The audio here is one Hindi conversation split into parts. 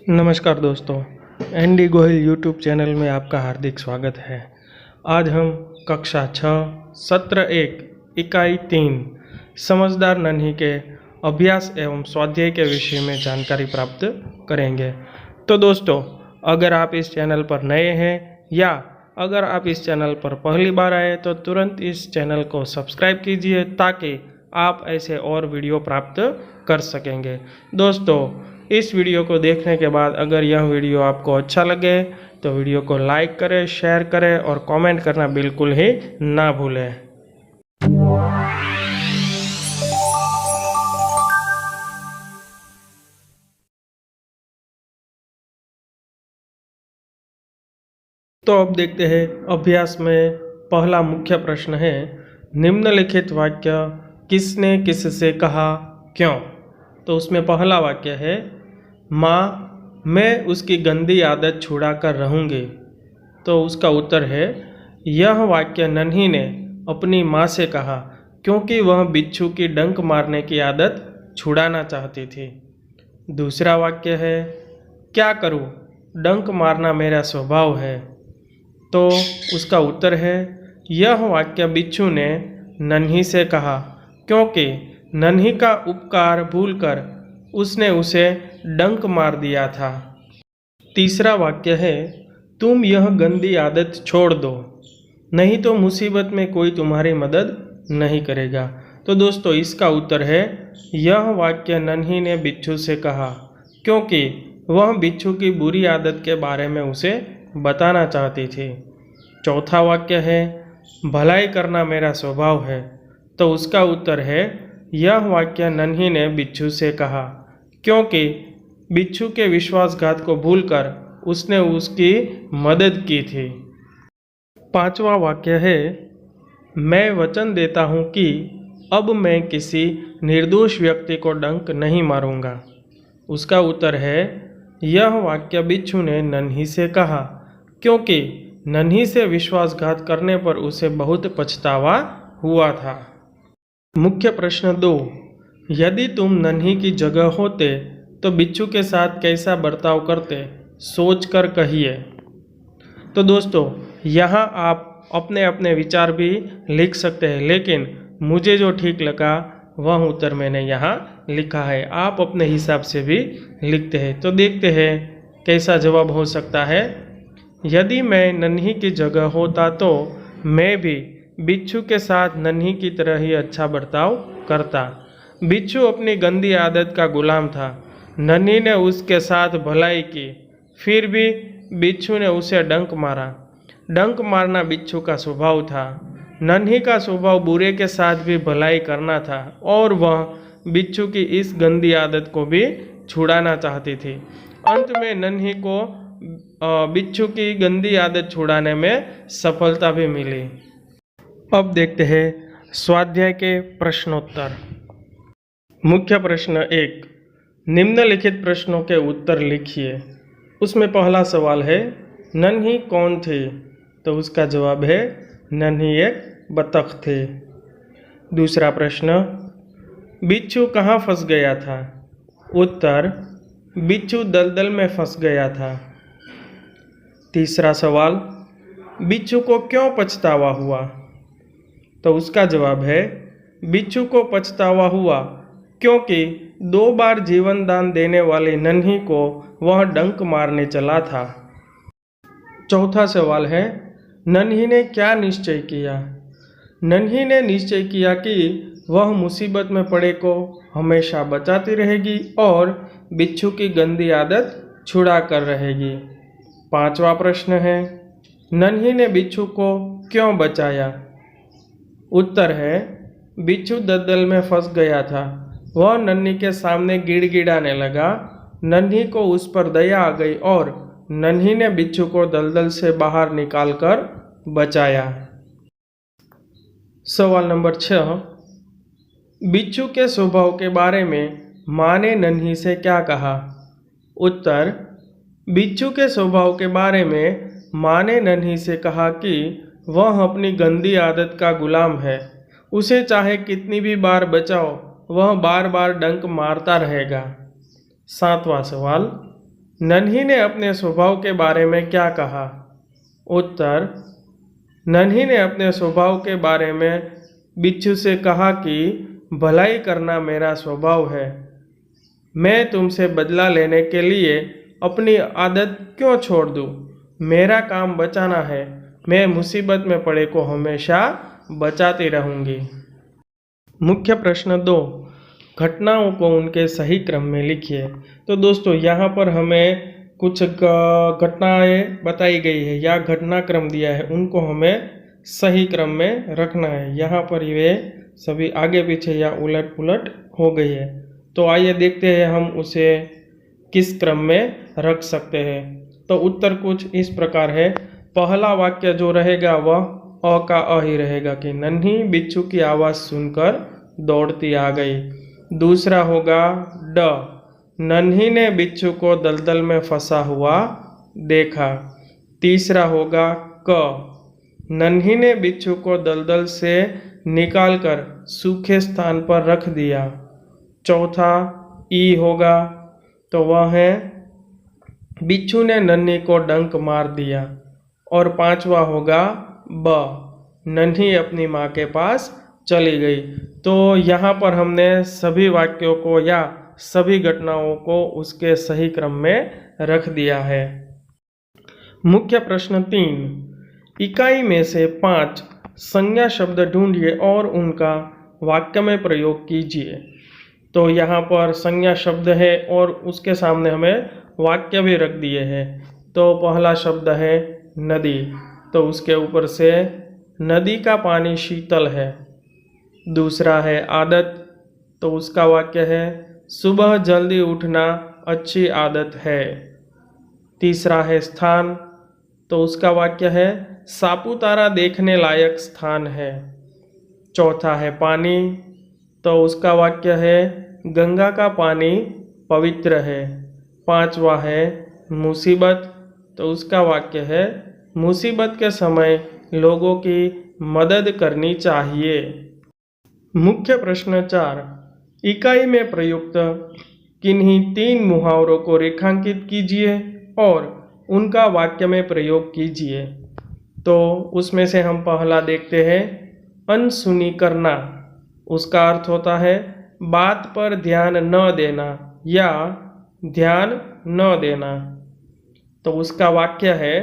नमस्कार दोस्तों, एनडी गोहिल यूट्यूब चैनल में आपका हार्दिक स्वागत है। आज हम कक्षा 6 सत्र 1 इकाई 3 समझदार नन्ही के अभ्यास एवं स्वाध्याय के विषय में जानकारी प्राप्त करेंगे। तो दोस्तों, अगर आप इस चैनल पर नए हैं या अगर आप इस चैनल पर पहली बार आए तो तुरंत इस चैनल को सब्सक्राइब कीजिए ताकि आप ऐसे और वीडियो प्राप्त कर सकेंगे। दोस्तों, इस वीडियो को देखने के बाद अगर यह वीडियो आपको अच्छा लगे तो वीडियो को लाइक करें, शेयर करें और कमेंट करना बिल्कुल ही ना भूलें। तो अब देखते हैं अभ्यास में पहला मुख्य प्रश्न है, निम्नलिखित वाक्य किसने किससे कहा, क्यों। तो उसमें पहला वाक्य है, माँ मैं उसकी गंदी आदत छुड़ा कर रहूँगी। तो उसका उत्तर है, यह वाक्य नन्ही ने अपनी माँ से कहा क्योंकि वह बिच्छू की डंक मारने की आदत छुड़ाना चाहती थी। दूसरा वाक्य है, क्या करूँ, डंक मारना मेरा स्वभाव है। तो उसका उत्तर है, यह वाक्य बिच्छू ने नन्ही से कहा क्योंकि नन्ही का उपकार भूलकर उसने उसे डंक मार दिया था। तीसरा वाक्य है, तुम यह गंदी आदत छोड़ दो, नहीं तो मुसीबत में कोई तुम्हारी मदद नहीं करेगा। तो दोस्तों, इसका उत्तर है, यह वाक्य नन्ही ने बिच्छू से कहा क्योंकि वह बिच्छू की बुरी आदत के बारे में उसे बताना चाहती थी। चौथा वाक्य है, भलाई करना मेरा स्वभाव है। तो उसका उत्तर है, यह वाक्य नन्ही ने बिच्छू से कहा क्योंकि बिच्छू के विश्वासघात को भूलकर उसने उसकी मदद की थी। पांचवा वाक्य है, मैं वचन देता हूँ कि अब मैं किसी निर्दोष व्यक्ति को डंक नहीं मारूंगा। उसका उत्तर है, यह वाक्य बिच्छू ने नन्ही से कहा क्योंकि नन्ही से विश्वासघात करने पर उसे बहुत पछतावा हुआ था। मुख्य प्रश्न 2, यदि तुम नन्ही की जगह होते तो बिच्छू के साथ कैसा बर्ताव करते, सोचकर कहिए। तो दोस्तों, यहाँ आप अपने अपने विचार भी लिख सकते हैं, लेकिन मुझे जो ठीक लगा वह उत्तर मैंने यहाँ लिखा है। आप अपने हिसाब से भी लिखते हैं। तो देखते हैं कैसा जवाब हो सकता है। यदि मैं नन्ही की जगह होता तो मैं भी बिच्छू के साथ नन्ही की तरह ही अच्छा बर्ताव करता। बिच्छू अपनी गंदी आदत का गुलाम था। नन्ही ने उसके साथ भलाई की, फिर भी बिच्छू ने उसे डंक मारा। डंक मारना बिच्छू का स्वभाव था। नन्ही का स्वभाव बुरे के साथ भी भलाई करना था और वह बिच्छू की इस गंदी आदत को भी छुड़ाना चाहती थी। अंत में नन्ही को बिच्छू की गंदी आदत छुड़ाने में सफलता भी मिली। अब देखते हैं स्वाध्याय के प्रश्नोत्तर। मुख्य प्रश्न 1, निम्नलिखित प्रश्नों के उत्तर लिखिए। उसमें पहला सवाल है, नन्ही कौन थी। तो उसका जवाब है, नन्ही एक बतख थी। दूसरा प्रश्न, बिच्छू कहाँ फंस गया था। उत्तर, बिच्छू दलदल में फंस गया था। तीसरा सवाल, बिच्छू को क्यों पछतावा हुआ। तो उसका जवाब है, बिच्छू को पछतावा हुआ क्योंकि 2 बार जीवन दान देने वाली नन्ही को वह डंक मारने चला था। चौथा सवाल है, नन्ही ने क्या निश्चय किया। नन्ही ने निश्चय किया कि वह मुसीबत में पड़े को हमेशा बचाती रहेगी और बिच्छू की गंदी आदत छुड़ा कर रहेगी। पांचवा प्रश्न है, नन्ही ने बिच्छू को क्यों बचाया। उत्तर है, बिच्छू दलदल में फंस गया था। वह नन्ही के सामने गिड़गिड़ाने लगा। नन्ही को उस पर दया आ गई और नन्ही ने बिच्छू को दलदल से बाहर निकालकर बचाया। सवाल नंबर 6, बिच्छू के स्वभाव के बारे में माँ ने नन्ही से क्या कहा। उत्तर, बिच्छू के स्वभाव के बारे में माँ ने नन्ही से कहा कि वह अपनी गंदी आदत का गुलाम है। उसे चाहे कितनी भी बार बचाओ, वह बार बार डंक मारता रहेगा। 7वां सवाल, नन्ही ने अपने स्वभाव के बारे में क्या कहा? उत्तर, नन्ही ने अपने स्वभाव के बारे में बिच्छू से कहा कि भलाई करना मेरा स्वभाव है। मैं तुमसे बदला लेने के लिए अपनी आदत क्यों छोड़ दूँ? मेरा काम बचाना है। मैं मुसीबत में पड़े को हमेशा बचाती रहूँगी। मुख्य प्रश्न 2, घटनाओं को उनके सही क्रम में लिखिए। तो दोस्तों यहाँ पर हमें कुछ घटनाएं बताई गई है या घटनाक्रम दिया है, उनको हमें सही क्रम में रखना है। यहाँ पर ये सभी आगे पीछे या उलट पुलट हो गई है, तो आइए देखते हैं हम उसे किस क्रम में रख सकते हैं। तो उत्तर कुछ इस प्रकार है। पहला वाक्य जो रहेगा वह अ का अ ही रहेगा कि नन्ही बिच्छू की आवाज़ सुनकर दौड़ती आ गई। दूसरा होगा ड, नन्ही ने बिच्छू को दलदल में फंसा हुआ देखा। तीसरा होगा क, नन्ही ने बिच्छू को दलदल से निकालकर सूखे स्थान पर रख दिया। चौथा ई होगा, तो वह है बिच्छू ने नन्ही को डंक मार दिया। और पांचवा होगा ब, नन्ही अपनी माँ के पास चली गई। तो यहाँ पर हमने सभी वाक्यों को या सभी घटनाओं को उसके सही क्रम में रख दिया है। मुख्य प्रश्न 3, इकाई में से 5 संज्ञा शब्द ढूंढिए और उनका वाक्य में प्रयोग कीजिए। तो यहाँ पर संज्ञा शब्द है और उसके सामने हमें वाक्य भी रख दिए हैं। तो पहला शब्द है नदी, तो उसके ऊपर से नदी का पानी शीतल है। दूसरा है आदत, तो उसका वाक्य है सुबह जल्दी उठना अच्छी आदत है। तीसरा है स्थान, तो उसका वाक्य है सापुतारा देखने लायक स्थान है। चौथा है पानी, तो उसका वाक्य है गंगा का पानी पवित्र है। पांचवा है मुसीबत, तो उसका वाक्य है मुसीबत के समय लोगों की मदद करनी चाहिए। मुख्य प्रश्न 4, इकाई में प्रयुक्त किन्हीं 3 मुहावरों को रेखांकित कीजिए और उनका वाक्य में प्रयोग कीजिए। तो उसमें से हम पहला देखते हैं अनसुनी करना। उसका अर्थ होता है बात पर ध्यान न देना या ध्यान न देना। तो उसका वाक्य है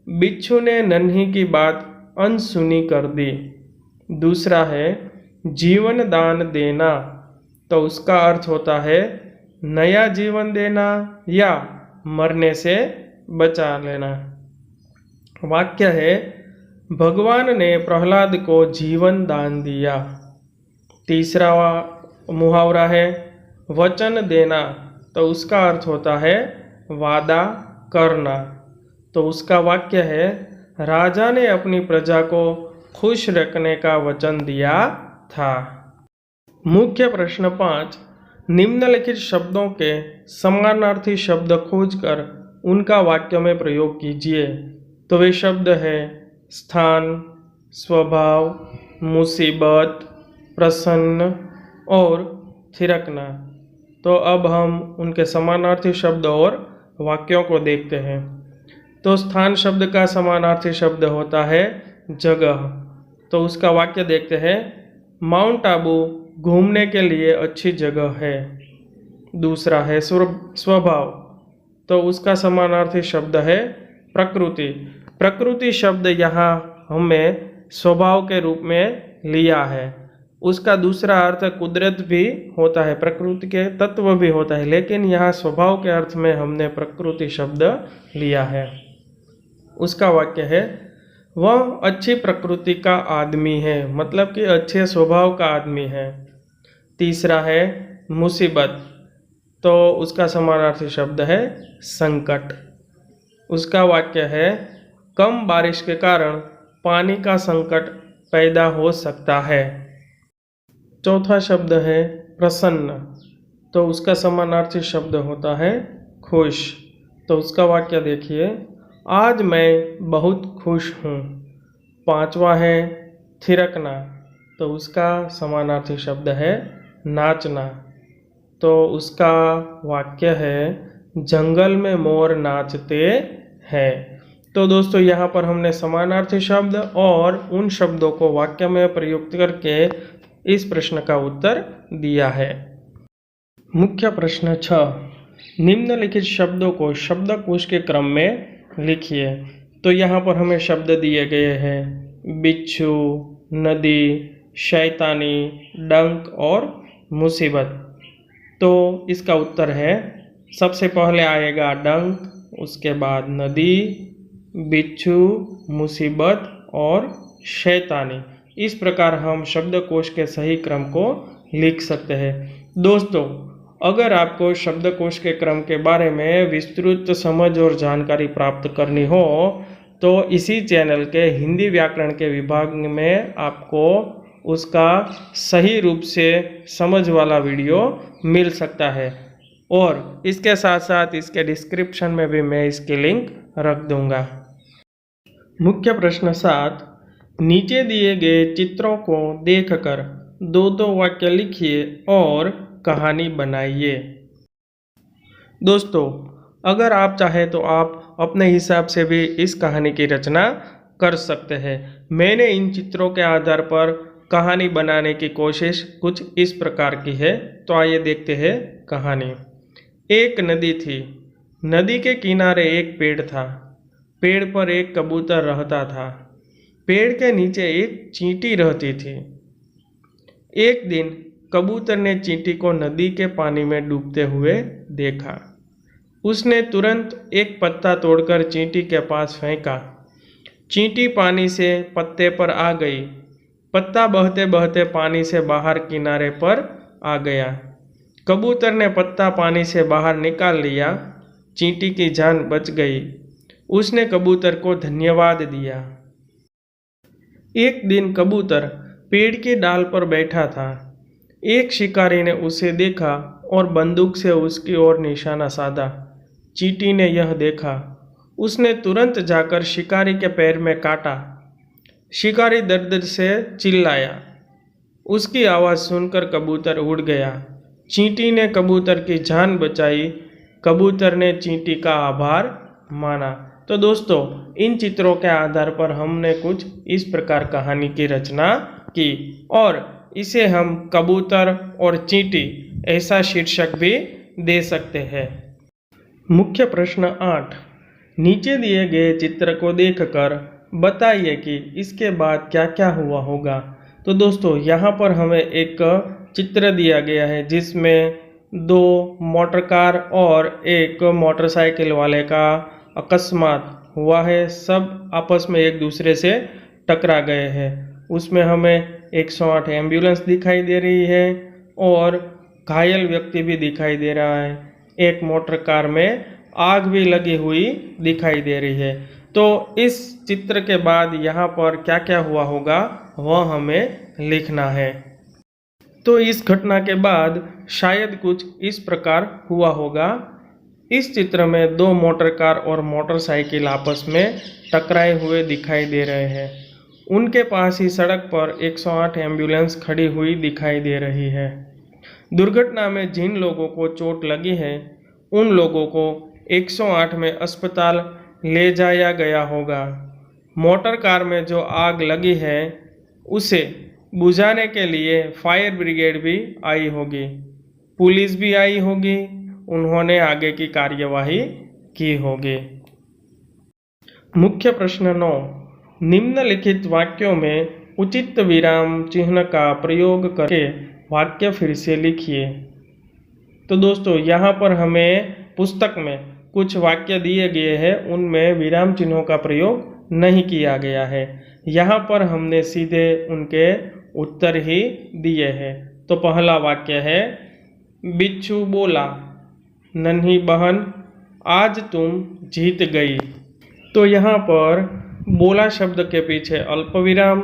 बिच्छू ने नन्ही की बात अनसुनी कर दी। दूसरा है जीवन दान देना, तो उसका अर्थ होता है नया जीवन देना या मरने से बचा लेना। वाक्य है भगवान ने प्रहलाद को जीवन दान दिया। तीसरा मुहावरा है वचन देना, तो उसका अर्थ होता है वादा करना। तो उसका वाक्य है राजा ने अपनी प्रजा को खुश रखने का वचन दिया था। मुख्य प्रश्न 5, निम्नलिखित शब्दों के समानार्थी शब्द खोजकर उनका वाक्य में प्रयोग कीजिए। तो वे शब्द है स्थान, स्वभाव, मुसीबत, प्रसन्न और थिरकना। तो अब हम उनके समानार्थी शब्द और वाक्यों को देखते हैं। तो स्थान शब्द का समानार्थी शब्द होता है जगह। तो उसका वाक्य देखते हैं माउंट आबू घूमने के लिए अच्छी जगह है। दूसरा है स्वभाव, तो उसका समानार्थी शब्द है प्रकृति। प्रकृति शब्द यहाँ हमें स्वभाव के रूप में लिया है। उसका दूसरा अर्थ कुदरत भी होता है, प्रकृति के तत्व भी होता है, लेकिन यहाँ स्वभाव के अर्थ में हमने प्रकृति शब्द लिया है। उसका वाक्य है वह अच्छी प्रकृति का आदमी है, मतलब कि अच्छे स्वभाव का आदमी है। तीसरा है मुसीबत, तो उसका समानार्थी शब्द है संकट। उसका वाक्य है कम बारिश के कारण पानी का संकट पैदा हो सकता है। चौथा शब्द है प्रसन्न, तो उसका समानार्थी शब्द होता है खुश। तो उसका वाक्य देखिए आज मैं बहुत खुश हूँ। पांचवा है थिरकना, तो उसका समानार्थी शब्द है नाचना। तो उसका वाक्य है जंगल में मोर नाचते हैं। तो दोस्तों यहाँ पर हमने समानार्थी शब्द और उन शब्दों को वाक्य में प्रयुक्त करके इस प्रश्न का उत्तर दिया है। मुख्य प्रश्न 6, निम्नलिखित शब्दों को शब्दकोश के क्रम में लिखिए। तो यहाँ पर हमें शब्द दिए गए हैं बिच्छू, नदी, शैतानी, डंक और मुसीबत। तो इसका उत्तर है, सबसे पहले आएगा डंक, उसके बाद नदी, बिच्छू, मुसीबत और शैतानी। इस प्रकार हम शब्दकोश के सही क्रम को लिख सकते हैं। दोस्तों, अगर आपको शब्दकोश के क्रम के बारे में विस्तृत समझ और जानकारी प्राप्त करनी हो तो इसी चैनल के हिंदी व्याकरण के विभाग में आपको उसका सही रूप से समझ वाला वीडियो मिल सकता है, और इसके साथ साथ इसके डिस्क्रिप्शन में भी मैं इसकी लिंक रख दूंगा। मुख्य प्रश्न 7, नीचे दिए गए चित्रों को देखकर दो वाक्य लिखिए और कहानी बनाइए। दोस्तों, अगर आप चाहें तो आप अपने हिसाब से भी इस कहानी की रचना कर सकते हैं। मैंने इन चित्रों के आधार पर कहानी बनाने की कोशिश कुछ इस प्रकार की है। तो आइए देखते हैं कहानी। एक नदी थी। नदी के किनारे एक पेड़ था। पेड़ पर एक कबूतर रहता था। पेड़ के नीचे एक चींटी रहती थी। एक दिन कबूतर ने चींटी को नदी के पानी में डूबते हुए देखा। उसने तुरंत एक पत्ता तोड़कर चींटी के पास फेंका। चींटी पानी से पत्ते पर आ गई। पत्ता बहते बहते पानी से बाहर किनारे पर आ गया। कबूतर ने पत्ता पानी से बाहर निकाल लिया। चींटी की जान बच गई। उसने कबूतर को धन्यवाद दिया। एक दिन कबूतर पेड़ की डाल पर बैठा था। एक शिकारी ने उसे देखा और बंदूक से उसकी ओर निशाना साधा। चींटी ने यह देखा। उसने तुरंत जाकर शिकारी के पैर में काटा। शिकारी दर्द से चिल्लाया। उसकी आवाज़ सुनकर कबूतर उड़ गया। चींटी ने कबूतर की जान बचाई। कबूतर ने चींटी का आभार माना। तो दोस्तों, इन चित्रों के आधार पर हमने कुछ इस प्रकार कहानी की रचना की, और इसे हम कबूतर और चींटी ऐसा शीर्षक भी दे सकते हैं। मुख्य प्रश्न 8, नीचे दिए गए चित्र को देखकर बताइए कि इसके बाद क्या क्या हुआ होगा। तो दोस्तों, यहाँ पर हमें एक चित्र दिया गया है जिसमें दो मोटर कार और एक मोटरसाइकिल वाले का अकस्मात हुआ है। सब आपस में एक दूसरे से टकरा गए हैं। उसमें हमें 108 एम्बुलेंस दिखाई दे रही है और घायल व्यक्ति भी दिखाई दे रहा है। एक मोटर कार में आग भी लगी हुई दिखाई दे रही है। तो इस चित्र के बाद यहाँ पर क्या क्या हुआ होगा वह हमें लिखना है। तो इस घटना के बाद शायद कुछ इस प्रकार हुआ होगा। इस चित्र में दो मोटर कार और मोटरसाइकिल आपस में टकराए हुए दिखाई दे रहे हैं। उनके पास ही सड़क पर 108 एम्बुलेंस खड़ी हुई दिखाई दे रही है। दुर्घटना में जिन लोगों को चोट लगी है उन लोगों को 108 में अस्पताल ले जाया गया होगा। मोटर कार में जो आग लगी है उसे बुझाने के लिए फायर ब्रिगेड भी आई होगी, पुलिस भी आई होगी। उन्होंने आगे की कार्यवाही की होगी। मुख्य प्रश्न 9, निम्नलिखित वाक्यों में उचित विराम चिन्ह का प्रयोग करके वाक्य फिर से लिखिए। तो दोस्तों, यहाँ पर हमें पुस्तक में कुछ वाक्य दिए गए हैं, उनमें विराम चिन्हों का प्रयोग नहीं किया गया है। यहाँ पर हमने सीधे उनके उत्तर ही दिए हैं। तो पहला वाक्य है, बिच्छू बोला, नन्ही बहन आज तुम जीत गई। तो यहाँ पर बोला शब्द के पीछे अल्प विराम,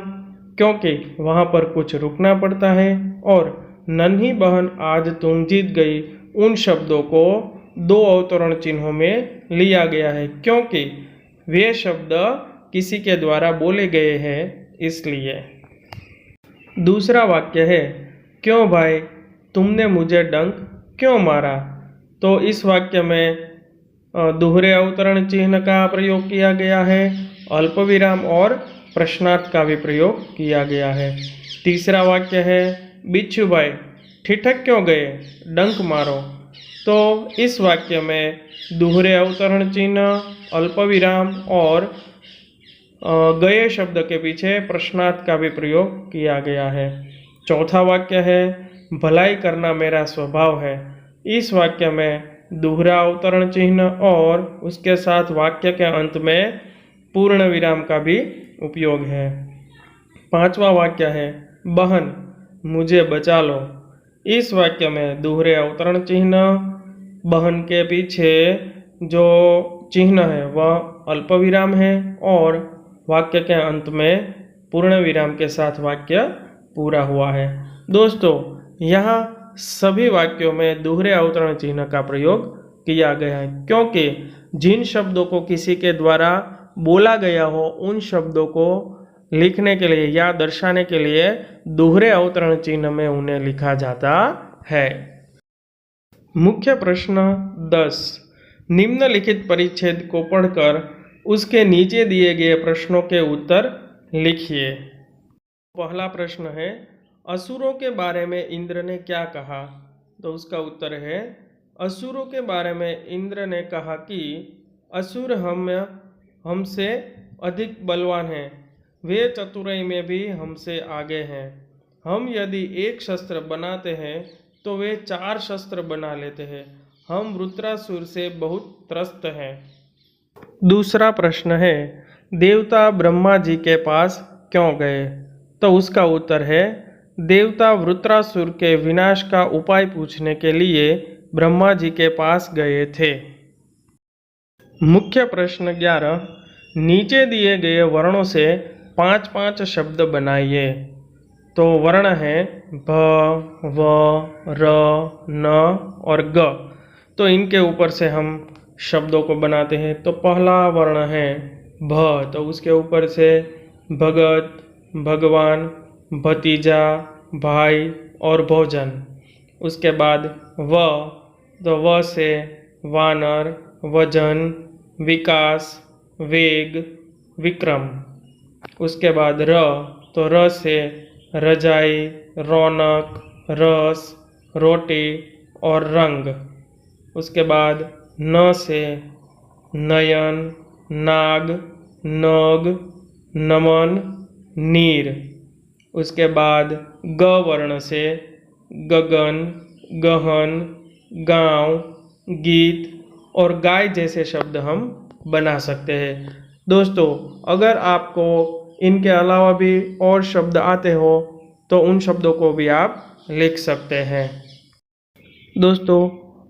क्योंकि वहाँ पर कुछ रुकना पड़ता है, और नन्ही बहन आज तुम जीत गई उन शब्दों को दो अवतरण चिन्हों में लिया गया है, क्योंकि वे शब्द किसी के द्वारा बोले गए हैं इसलिए। दूसरा वाक्य है, क्यों भाई तुमने मुझे डंक क्यों मारा। तो इस वाक्य में दोहरे अवतरण चिन्ह का प्रयोग किया गया है, अल्प विराम और प्रश्नार्थ का भी प्रयोग किया गया है। तीसरा वाक्य है बिच्छू भाई ठिठक क्यों गए, डंक मारो। तो इस वाक्य में दोहरे अवतरण चिन्ह, अल्प विराम और गए शब्द के पीछे प्रश्नार्थ का भी प्रयोग किया गया है। चौथा वाक्य है भलाई करना मेरा स्वभाव है। इस वाक्य में दोहरा अवतरण चिन्ह और उसके साथ वाक्य के अंत में पूर्ण विराम का भी उपयोग है। पांचवा वाक्य है बहन मुझे बचा लो। इस वाक्य में दोहरे अवतरण चिन्ह, बहन के पीछे जो चिन्ह है वह अल्प विराम है और वाक्य के अंत में पूर्ण विराम के साथ वाक्य पूरा हुआ है। दोस्तों, यहाँ सभी वाक्यों में दोहरे अवतरण चिन्ह का प्रयोग किया गया है, क्योंकि जिन शब्दों को किसी के द्वारा बोला गया हो उन शब्दों को लिखने के लिए या दर्शाने के लिए दोहरे अवतरण चिन्ह में उन्हें लिखा जाता है। मुख्य प्रश्न 10। निम्नलिखित परिच्छेद को पढ़कर उसके नीचे दिए गए प्रश्नों के उत्तर लिखिए। पहला प्रश्न है असुरों के बारे में इंद्र ने क्या कहा। तो उसका उत्तर है असुरों के बारे में इंद्र ने कहा कि असुर हमसे अधिक बलवान हैं, वे चतुराई में भी हमसे आगे हैं। हम यदि एक शस्त्र बनाते हैं तो वे 4 शस्त्र बना लेते हैं। हम वृत्रासुर से बहुत त्रस्त हैं। दूसरा प्रश्न है देवता ब्रह्मा जी के पास क्यों गए। तो उसका उत्तर है देवता वृत्रासुर के विनाश का उपाय पूछने के लिए ब्रह्मा जी के पास गए थे। मुख्य प्रश्न 11। नीचे दिए गए वर्णों से 5-5 शब्द बनाइए। तो वर्ण है भ, व, र, न और ग। तो इनके ऊपर से हम शब्दों को बनाते हैं। तो पहला वर्ण है भ, तो उसके ऊपर से भगत, भगवान, भतीजा, भाई और भोजन। उसके बाद व, तो व से वानर, वजन, विकास, वेग, विक्रम। उसके बाद र, तो र से रजाई, रौनक, रस, रोटी और रंग। उसके बाद न से नयन, नाग, नग, नमन, नीर। उसके बाद ग वर्ण से गगन, गहन, गांव, गीत और गाय जैसे शब्द हम बना सकते हैं। दोस्तों, अगर आपको इनके अलावा भी और शब्द आते हो तो उन शब्दों को भी आप लिख सकते हैं। दोस्तों,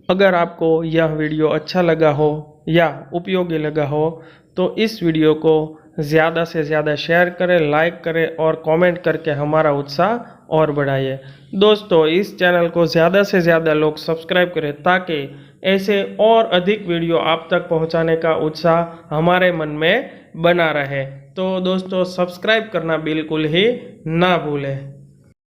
अगर आपको यह वीडियो अच्छा लगा हो या उपयोगी लगा हो तो इस वीडियो को ज़्यादा से ज़्यादा शेयर करें, लाइक करें और कमेंट करके हमारा उत्साह और बढ़ाइए। दोस्तों, इस चैनल को ज़्यादा से ज़्यादा लोग सब्सक्राइब करें ताकि ऐसे और अधिक वीडियो आप तक पहुंचाने का उत्साह हमारे मन में बना रहे। तो दोस्तों, सब्सक्राइब करना बिल्कुल ही ना भूलें।